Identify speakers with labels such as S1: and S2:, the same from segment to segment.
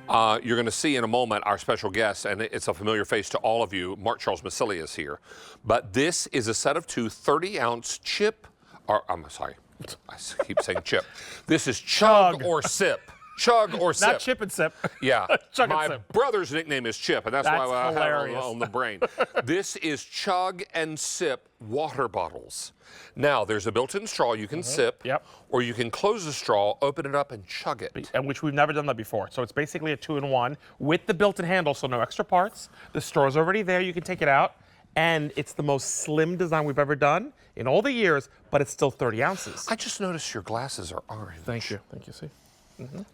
S1: You're going to see in a moment our special guest, and it's a familiar face to all of you. Mark Charles Massili is here. But this is a set of two 30-ounce chip, or I'm sorry, I keep saying chip. This is chug or sip. Chug or sip.
S2: Not chip and sip.
S1: Yeah.
S2: Chug
S1: My
S2: and sip.
S1: brother's nickname is Chip, and that's why I have it on the brain. This is chug and sip water bottles. Now, there's a built-in straw you can sip, or you can close the straw, open it up, and chug it.
S2: And which we've never done that before. So it's basically a 2-in-1 with the built-in handle, so no extra parts. The straw's already there. You can take it out. And it's the most slim design we've ever done in all the years, but it's still 30 ounces.
S1: I just noticed your glasses are orange.
S2: Thank you. Thank you. See?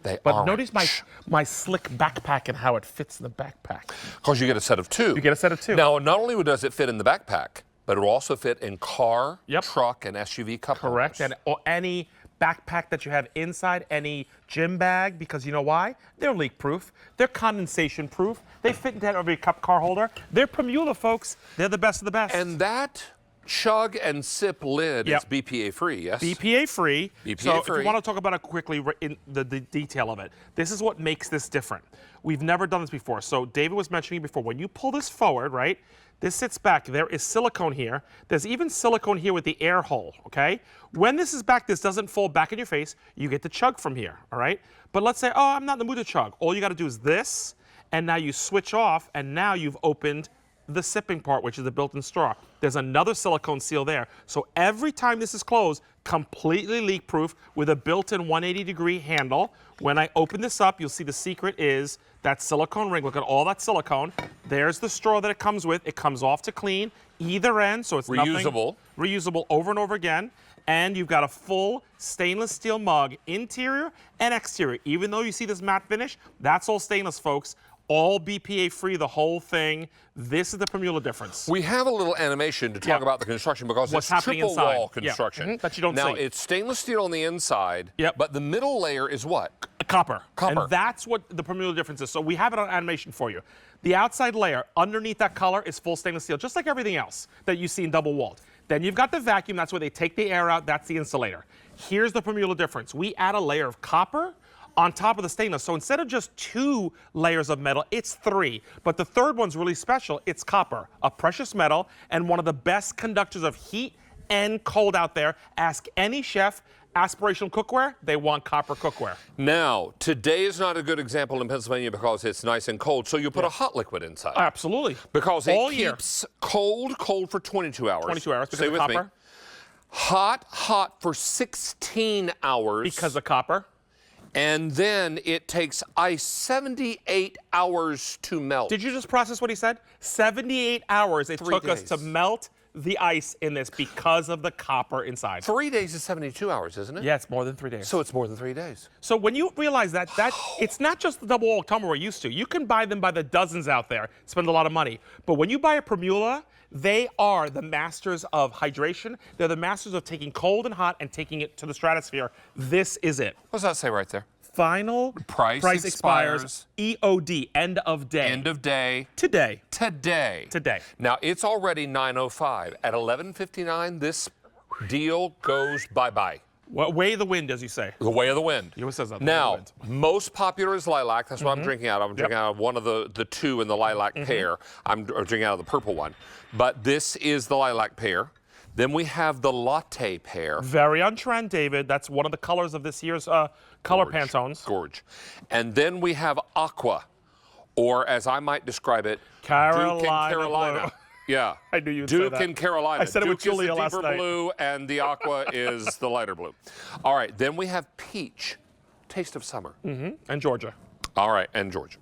S1: But
S2: notice my slick backpack and how it fits in the backpack.
S1: Because you get a set of two.
S2: You get a set of two.
S1: Now, not only does it fit in the backpack, but it will also fit in car, truck, and SUV cup holders.
S2: Correct. And any backpack that you have inside, any gym bag, because you know why? They're leak-proof. They're condensation-proof. They fit into every cup car holder. They're Primula, folks. They're the best of the best.
S1: And that chug and sip lid is BPA-free, yes?
S2: BPA-free.
S1: BPA-free.
S2: So if you want to talk about it quickly, in the detail of it, this is what makes this different. We've never done this before. So David was mentioning before, when you pull this forward, right, this sits back. There is silicone here. There's even silicone here with the air hole, okay? When this is back, this doesn't fall back in your face. You get to chug from here, all right? But let's say, oh, I'm not in the mood to chug. All you got to do is this, and now you switch off, and now you've opened the sipping part, which is the built-in straw. There's another silicone seal there. So every time this is closed, completely leak-proof with a built-in 180-degree handle. When I open this up, you'll see the secret is that silicone ring. Look at all that silicone. There's the straw that it comes with. It comes off to clean either end, so it's
S1: reusable.
S2: Reusable over and over again. And you've got a full stainless steel mug, interior and exterior. Even though you see this matte finish, that's all stainless, folks. All BPA-free, the whole thing. This is the Primula difference.
S1: We have a little animation to talk about the construction because
S2: What's
S1: it's
S2: happening
S1: triple
S2: inside.
S1: wall construction.
S2: That you don't see.
S1: Now, it's stainless steel on the inside, but the middle layer is what?
S2: Copper.
S1: Copper.
S2: And that's what the Primula difference is. So we have it on animation for you. The outside layer, underneath that color, is full stainless steel, just like everything else that you see in double-walled. Then you've got the vacuum. That's where they take the air out. That's the insulator. Here's the Primula difference. We add a layer of copper on top of the stainless. So instead of just 2 layers of metal, it's 3. But the third one's really special. It's copper, a precious metal, and one of the best conductors of heat and cold out there. Ask any chef, aspirational cookware, they want copper cookware.
S1: Now, today is not a good example in Pennsylvania because it's nice and cold, so you put a hot liquid inside.
S2: Absolutely.
S1: Because it keeps cold for 22 hours.
S2: 22 hours because
S1: Stay
S2: of
S1: with
S2: copper.
S1: me. Hot for 16 hours.
S2: Because of copper.
S1: And then it takes ice 78 hours to melt.
S2: Did you just process what he said? 78 hours it took us to melt the ice in this because of the copper inside.
S1: 3 days is 72 hours, isn't it?
S2: Yeah, it's more than 3 days.
S1: So it's more than 3 days.
S2: So when you realize that, it's not just the double-walled tumbler we're used to. You can buy them by the dozens out there, spend a lot of money. But when you buy a Primula, they are the masters of hydration. They're the masters of taking cold and hot and taking it to the stratosphere. This is it.
S1: What does that say right there?
S2: Final
S1: price expires
S2: EOD, end of day.
S1: End of day.
S2: Today.
S1: Today. Now, it's already 9:05. At 11:59, this deal goes bye-bye.
S2: What way of the wind, as you say?
S1: The way of the wind.
S2: He always says that.
S1: Now, most popular is lilac. That's what I'm drinking out of. I'm drinking out of one of the two in the lilac pear. I'm drinking out of the purple one. But this is the lilac pear. Then we have the latte pear.
S2: Very on trend, David. That's one of the colors of this year's color Pantones.
S1: Gorge. And then we have aqua, or as I might describe it,
S2: Carolina
S1: Duke and Carolina.
S2: blue.
S1: Yeah.
S2: I knew you'd
S1: Duke
S2: say that.
S1: and Carolina.
S2: I said it with
S1: Duke
S2: Julia
S1: is the
S2: last
S1: deeper
S2: night.
S1: blue, and the aqua is the lighter blue. All right. Then we have peach, taste of summer.
S2: And Georgia.
S1: All right, and Georgia.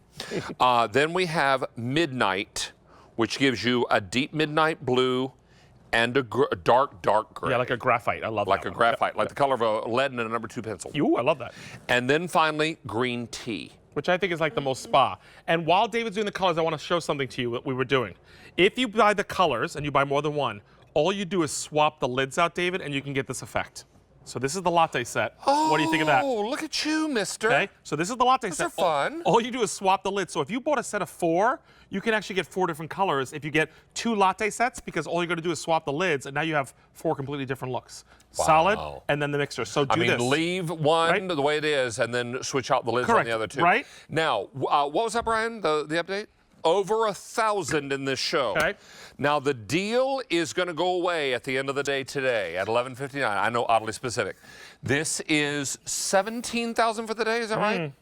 S1: Then we have midnight, which gives you a deep midnight blue and a dark gray.
S2: Yeah, like a graphite. I love that.
S1: Like a graphite, like the color of a lead in a number 2 pencil.
S2: Ooh, I love that.
S1: And then finally, green tea.
S2: Which I think is like the most spa. And while David's doing the colors, I want to show something to you what we were doing. If you buy the colors and you buy more than one, all you do is swap the lids out, David, and you can get this effect. So this is the latte set. What do you think of that?
S1: Oh, look at you, mister.
S2: Okay, so this is the latte
S1: Those
S2: set.
S1: are fun.
S2: All you do is swap the lid. So if you bought a set of 4, you can actually get 4 different colors if you get 2 latte sets, because all you're going to do is swap the lids, and now you have 4 completely different looks.
S1: Wow.
S2: Solid, and then the mixer. So do this.
S1: Leave one
S2: Right?
S1: the way it is, and then switch out the lids
S2: Correct.
S1: on the other 2.
S2: Right?
S1: Now, what was that, Brian? The update? Over 1,000 in this show.
S2: Okay.
S1: Now, the deal is going to go away at the end of the day today at 11:59. I know, oddly specific. This is 17,000 for the day, is that right?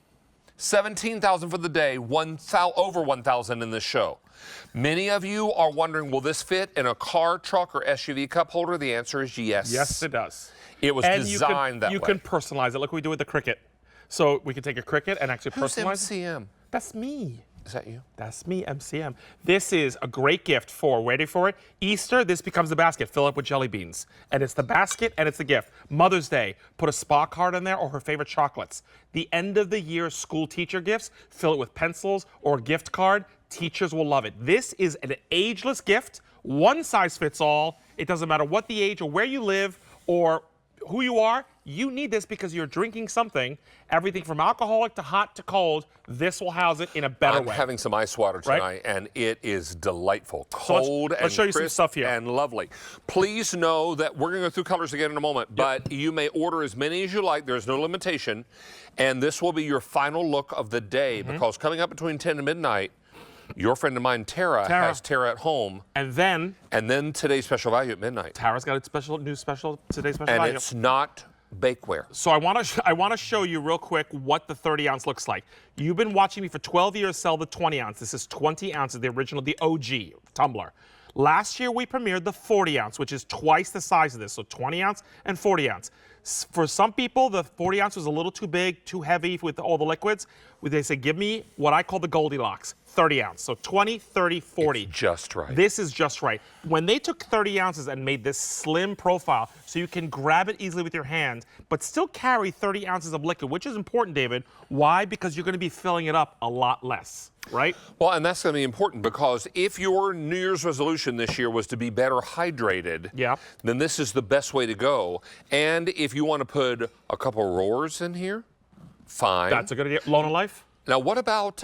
S1: 17,000 for the day, over 1,000 in this show. Many of you are wondering, will this fit in a car, truck, or SUV cup holder? The answer is yes.
S2: Yes, it does.
S1: It was
S2: And
S1: designed that way.
S2: You can personalize it. Look what we do with the Cricut. So we can take a Cricut and actually
S1: Who's
S2: personalize it.
S1: MCM?
S2: That's me.
S1: Is that you?
S2: That's me, MCM. This is a great gift for, ready for it? Easter, this becomes the basket. Fill up with jelly beans. And it's the basket and it's the gift. Mother's Day, put a spa card in there or her favorite chocolates. The end of the year school teacher gifts, fill it with pencils or a gift card. Teachers will love it. This is an ageless gift. One size fits all. It doesn't matter what the age or where you live or who you are. You need this because you're drinking something, everything from alcoholic to hot to cold. This will house it in a better way.
S1: I'm having some ice water tonight,
S2: Right?
S1: and it is delightful.
S2: So
S1: Cold
S2: let's
S1: and
S2: show you some
S1: crisp
S2: stuff here.
S1: and lovely. Please know that we're going to go through colors again in a moment, but you may order as many as you like. There's no limitation, and this will be your final look of the day because coming up between 10 and midnight, your friend of mine, Tara, has Tara at home.
S2: And then
S1: Today's special value at midnight.
S2: Tara's got a new special, today's special
S1: And
S2: value.
S1: it's not bakeware.
S2: So I want to show you real quick what the 30 ounce looks like. You've been watching me for 12 years sell the 20 ounce. This is 20 ounces, the original, the OG tumbler. Last year we premiered the 40 ounce, which is twice the size of this. So 20 ounce and 40 ounce. For some people, the 40 ounce was a little too big, too heavy with all the liquids. They said, give me what I call the Goldilocks, 30 ounce. So 20, 30, 40.
S1: It's just right.
S2: This is just right. When they took 30 ounces and made this slim profile so you can grab it easily with your hand, but still carry 30 ounces of liquid, which is important, David. Why? Because you're going to be filling it up a lot less, right?
S1: Well, and that's going to be important because if your New Year's resolution this year was to be better hydrated, then this is the best way to go. And if you want to put a couple roars in here, fine.
S2: That's a good idea. Lona Life?
S1: Now, what about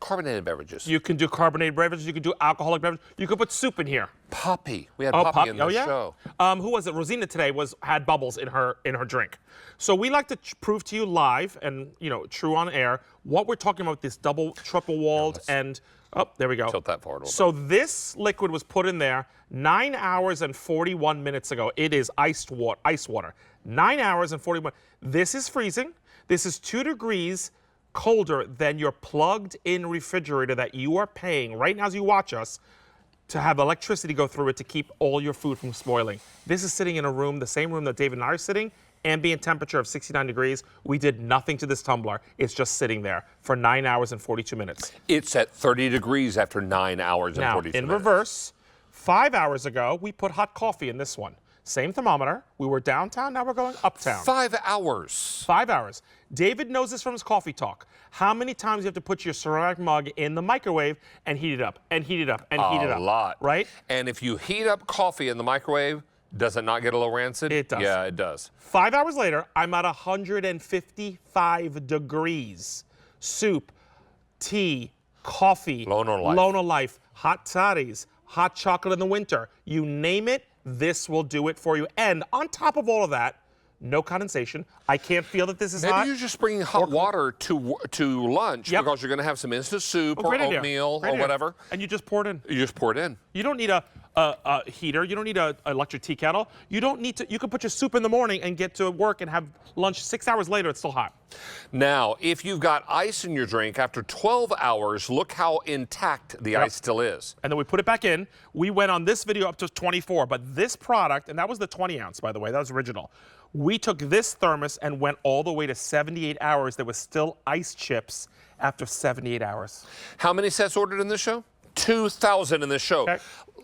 S1: carbonated beverages?
S2: You can do carbonated beverages. You can do alcoholic beverages. You could put soup in here.
S1: Poppy. We had Poppy in the show.
S2: Who was it? Rosina today had bubbles in her drink. So we like to prove to you live and true on air what we're talking about. This double, triple walled and there we go.
S1: Tilt that forward a little
S2: So this liquid was put in there 9 hours and 41 minutes ago. It is ice water. 9 hours and 41. This is freezing. This is 2 degrees colder than your plugged-in refrigerator that you are paying right now as you watch us to have electricity go through it to keep all your food from spoiling. This is sitting in a room, the same room that David and I are sitting, ambient temperature of 69 degrees. We did nothing to this tumbler. It's just sitting there for 9 hours and 42 minutes.
S1: It's at 30 degrees after 9 hours and 42 minutes.
S2: Now, in reverse, 5 hours ago, we put hot coffee in this one. Same thermometer. We were downtown, now we're going uptown.
S1: 5 hours.
S2: 5 hours. David knows this from his coffee talk. How many times you have to put your ceramic mug in the microwave and heat it up, and heat it up, and heat it up?
S1: A lot.
S2: Right?
S1: And if you heat up coffee in the microwave, does it not get a little rancid?
S2: It does.
S1: Yeah, it does.
S2: 5 hours later, I'm at 155 degrees. Soup, tea, coffee,
S1: Lona
S2: Life, hot toddies, hot chocolate in the winter. You name it, this will do it for you. And on top of all of that, no condensation. I can't feel that this is hot.
S1: Maybe you're just bringing hot water to lunch because you're going to have some instant soup or oatmeal or whatever.
S2: And you just pour it in.
S1: You just pour it in.
S2: You don't need a heater. You don't need an electric tea kettle. You don't need to. You can put your soup in the morning and get to work and have lunch 6 hours later. It's still hot.
S1: Now, if you've got ice in your drink after 12 hours, look how intact the ice still is.
S2: And then we put it back in. We went on this video up to 24, but this product, and that was the 20 ounce, by the way, that was original. We took this thermos and went all the way to 78 hours. There was still ice chips after 78 hours.
S1: How many sets ordered in this show? 2,000 in this show.
S2: Okay.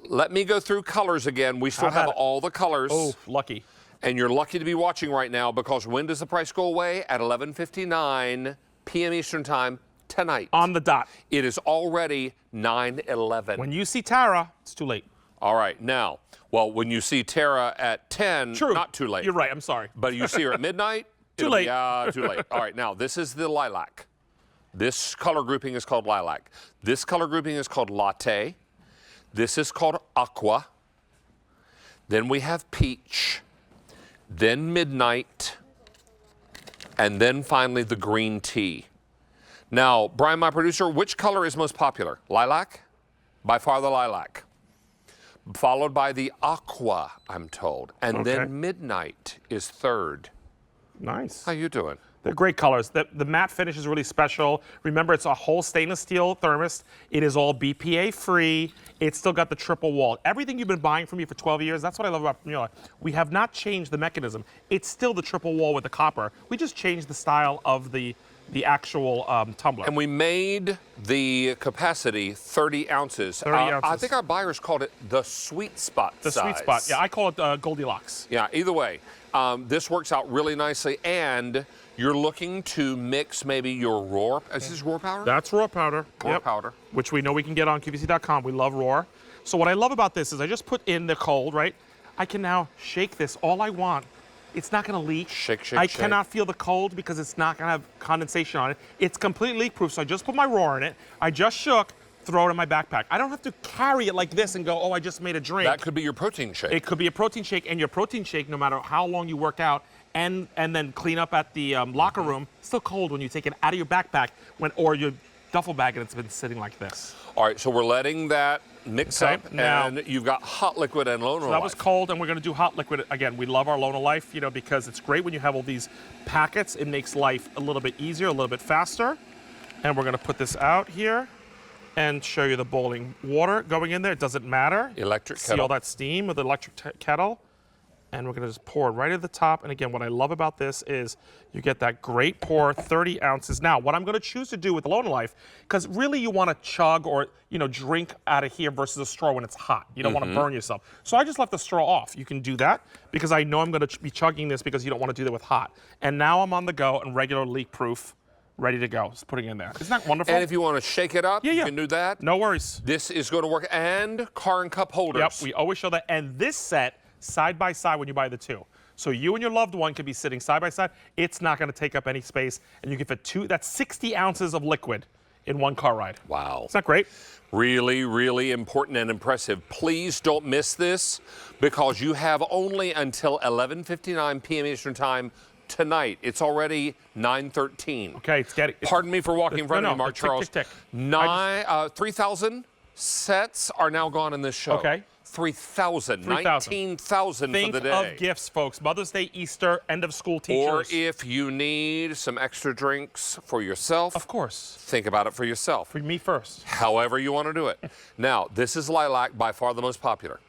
S1: Let me go through colors again. We still have all the colors.
S2: Oh, lucky.
S1: And you're lucky to be watching right now because when does the price go away? At 11:59 p.m. Eastern Time tonight.
S2: On the dot.
S1: It is already 9/11.
S2: When you see Tara, it's too late.
S1: All right, now, well, when you see Tara at 10,
S2: True.
S1: not too late.
S2: You're right. I'm sorry.
S1: But you see her at midnight?
S2: Too late.
S1: Too late. All right, now, this is the lilac. This color grouping is called lilac. This color grouping is called latte. This is called aqua. Then we have peach. Then midnight. And then finally the green tea. Now, Brian, my producer, which color is most popular? Lilac? By far the lilac. Followed by the aqua, I'm told. And then midnight is third.
S2: Nice.
S1: How you doing?
S2: They're great colors. The matte finish is really special. Remember, it's a whole stainless steel thermos. It is all BPA free. It's still got the triple wall. Everything you've been buying from me for 12 years, that's what I love about Primula. We have not changed the mechanism. It's still the triple wall with the copper. We just changed the style of the actual tumbler.
S1: And we made the capacity 30 ounces.
S2: 30 ounces.
S1: I think our buyers called it the sweet spot
S2: The
S1: size.
S2: sweet spot. Yeah, I call it Goldilocks.
S1: Yeah, either way, this works out really nicely, and you're looking to mix maybe your roar. Is this roar powder?
S2: That's raw powder.
S1: Roar powder.
S2: Which we know we can get on QVC.com. We love raw. So what I love about this is I just put in the cold, right? I can now shake this all I want. It's not going to leak.
S1: Shake, shake,
S2: I
S1: shake.
S2: cannot feel the cold because it's not going to have condensation on it. It's completely leak-proof, so I just put my raw in it. I just shook, throw it in my backpack. I don't have to carry it like this and go, oh, I just made a drink.
S1: That could be your protein shake.
S2: It could be a protein shake, and your protein shake, no matter how long you work out, and then clean up at the locker room, still cold when you take it out of your backpack or your duffel bag and it's been sitting like this.
S1: All right, so we're letting that mix up,
S2: now,
S1: and you've got hot liquid and Loner
S2: so that was cold, and we're going to do hot liquid again. We love our Loner Life, you know, because it's great when you have all these packets. It makes life a little bit easier, a little bit faster. And we're going to put this out here and show you the boiling water going in there. It doesn't matter.
S1: Electric
S2: See all
S1: kettle.
S2: that steam with the electric kettle. And we're going to just pour it right at the top. And again, what I love about this is you get that great pour, 30 ounces. Now, what I'm going to choose to do with Loner Life, because really you want to chug or, you know, drink out of here versus a straw when it's hot. You don't want to burn yourself. So I just left the straw off. You can do that because I know I'm going to be chugging this because you don't want to do that with hot. And now I'm on the go and regular leak-proof, ready to go. Just putting it in there. Isn't that wonderful?
S1: And if you want to shake it up, you can do that.
S2: No worries.
S1: This is going to work. And car and cup holders.
S2: Yep, we always show that. And this set, side by side when you buy the two. So you and your loved one could be sitting side by side. It's not going to take up any space. And you can fit that's 60 ounces of liquid in one car ride.
S1: Wow.
S2: Isn't that great?
S1: Really, really important and impressive. Please don't miss this because you have only until 11:59 p.m. Eastern Time tonight. It's already 9:13.
S2: Okay, it's getting.
S1: Pardon me for walking in front of you, Mark
S2: tick,
S1: Charles.
S2: tick, tick.
S1: 3,000 sets are now gone in this show.
S2: Okay.
S1: 3,000, 19,000 for the day.
S2: Think of gifts, folks. Mother's Day, Easter, end of school
S1: Or
S2: teachers.
S1: if you need some extra drinks for yourself,
S2: Of course.
S1: think about it for yourself.
S2: For me first.
S1: However you want to do it. Now, this is lilac, by far the most popular.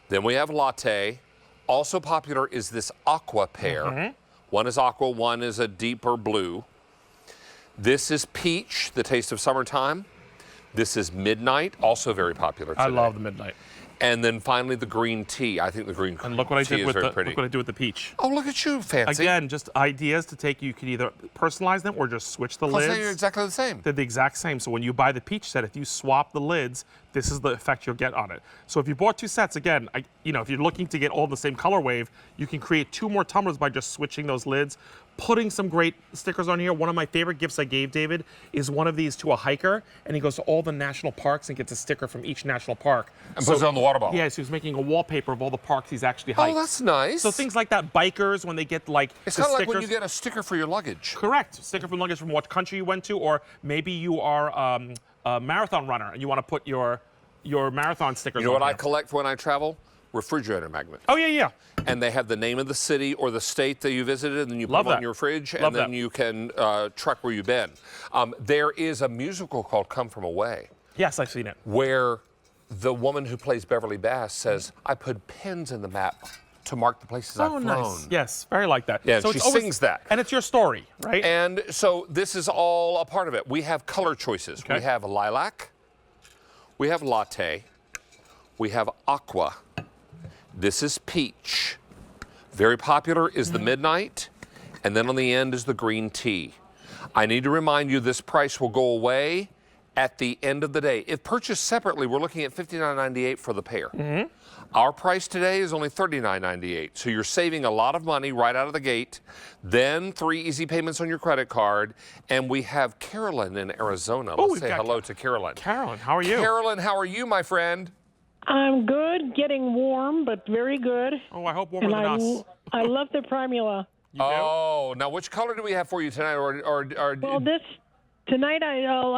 S1: Then we have latte. Also popular is this aqua pair. One is aqua, one is a deeper blue. This is peach, the taste of summertime. This is midnight, also very popular today.
S2: I love the midnight.
S1: And then finally the green tea. I think the green
S2: And look what I
S1: tea
S2: did
S1: is
S2: with
S1: very
S2: the
S1: pretty.
S2: look what I do with the peach.
S1: Oh, look at you, fancy.
S2: Again, just ideas to take. You could either personalize them or just switch the lids.
S1: They're exactly the same.
S2: They're the exact same. So when you buy the peach set, if you swap the lids, this is the effect you'll get on it. So if you bought two sets, again, if you're looking to get all the same color wave, you can create two more tumblers by just switching those lids, putting some great stickers on here. One of my favorite gifts I gave David is one of these to a hiker, and he goes to all the national parks and gets a sticker from each national park.
S1: And puts it on the water bottle.
S2: Yes, he was making a wallpaper of all the parks he's actually hiked.
S1: Oh, that's nice.
S2: So things like that, bikers, when they get like
S1: It's
S2: the
S1: kind of like
S2: stickers.
S1: when you get a sticker for your luggage.
S2: Correct. Sticker from luggage from what country you went to, or maybe you are a marathon runner and you want to put your marathon stickers on.
S1: You know what I
S2: there.
S1: collect when I travel? Refrigerator magnets.
S2: Oh, yeah.
S1: And they have the name of the city or the state that you visited, and then you put
S2: Love
S1: them on
S2: that.
S1: your fridge,
S2: Love
S1: and then
S2: that.
S1: you can track where you've been. There is a musical called Come From Away,
S2: Yes, I've seen it.
S1: where the woman who plays Beverly Bass says, I put pins in the map to mark the places I've flown.
S2: Nice. Yes, very like that.
S1: Yeah,
S2: so
S1: she
S2: it's always,
S1: sings that.
S2: And it's your story, right?
S1: And so this is all a part of it. We have color choices.
S2: Okay.
S1: We have lilac, we have latte, we have aqua. This is peach. Very popular is the midnight, and then on the end is the green tea. I need to remind you this price will go away at the end of the day. If purchased separately, we're looking at $59.98 for the pair. Our price today is only $39.98. So you're saving a lot of money right out of the gate. Then 3 easy payments on your credit card. And we have Carolyn in Arizona. Let's say hello to Carolyn.
S2: Carolyn, how are you?
S1: Carolyn, how are you, my friend?
S3: I'm good, getting warm, but very good.
S2: Oh, I hope warmer than us.
S3: I love the Primula.
S2: You do?
S1: Oh, now which color do we have for you tonight?
S3: Well, tonight